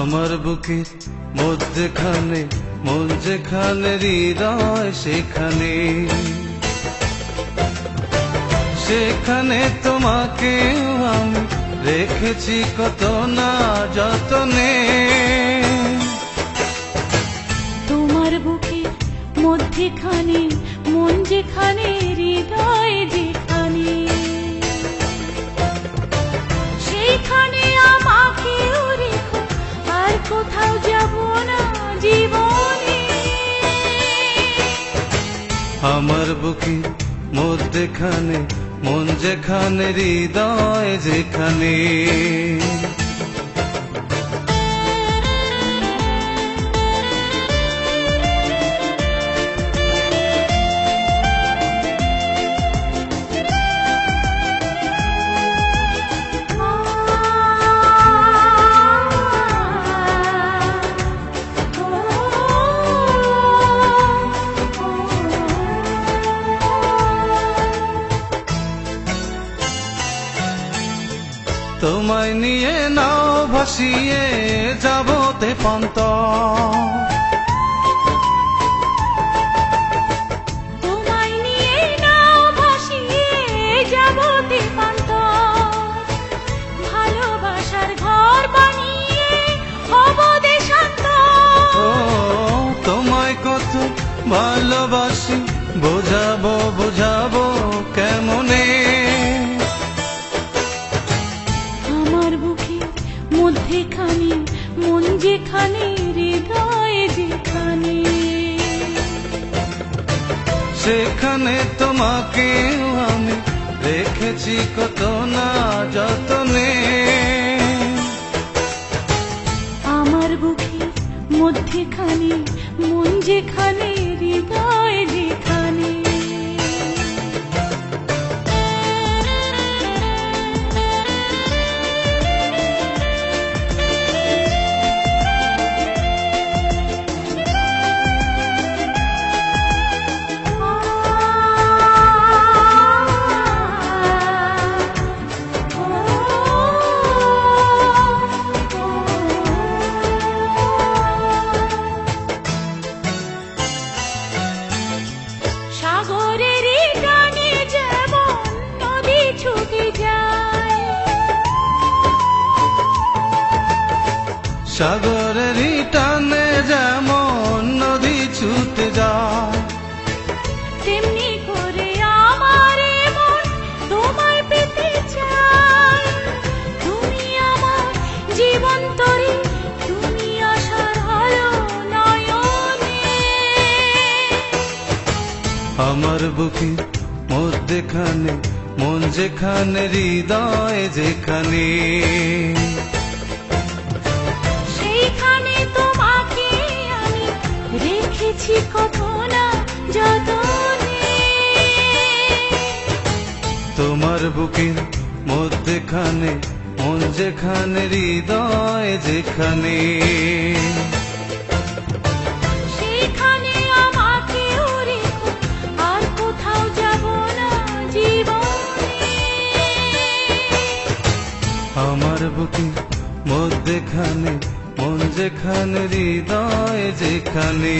আমার বুকের মধ্যখানে মন যেখানে হৃদয় সেখানে, সেখানে তোমাকে আমি রেখেছি কত না যতনে। তোমার বুকের মধ্যখানে মন যেখানে হৃদয় যেখানে, সেইখানে আমাকেও রেখো, আর কোথাও যাব না জীবনে। আমার বুকের মধ্যখানে মন যেখানে হৃদয় যেখানে। তোমায় নিয়ে নাও ভাসিয়ে যাব তেপান্তর, তোমায় নিয়ে নাও ভাসিয়ে যাব তেপান্তর, ভালোবাসার ঘর বানিয়ে হব দেশান্তর। ও তোমায় কত ভালোবাসি বোঝাবো বোঝাবো কেমনে। আমার বুকের মধ্যখানে মন যেখানে হৃদয় যেখানে, সেখানে তোমাকে আমি রেখেছি কত না যতনে। আমার বুকের মধ্যখানে মন যেখানে হৃদয় যেখানে। সাগরের টানে যেমন নদী ছুটে যায়, সাগরের টানে যেমন নদী ছুটে যায়, তেমনি করে আমার মন তোমায় পেতে চায়। তুমি আমার জীবন তরি, তুমি আশার আলো নয়নে। আমার বুকের মধ্যখানে মন যেখানে হৃদয় যেখানে, সেইখানে তোমাকে আমি রেখেছি কত না যতনে। তোমার বুকের মধ্যখানে মন যেখানে হৃদয় যেখানে, সেইখানে আমাকেও রেখো, আর কোথাও যাব না জীবনে। আমার বুকের মধ্যখানে মন যেখানে হৃদয় যেখানে।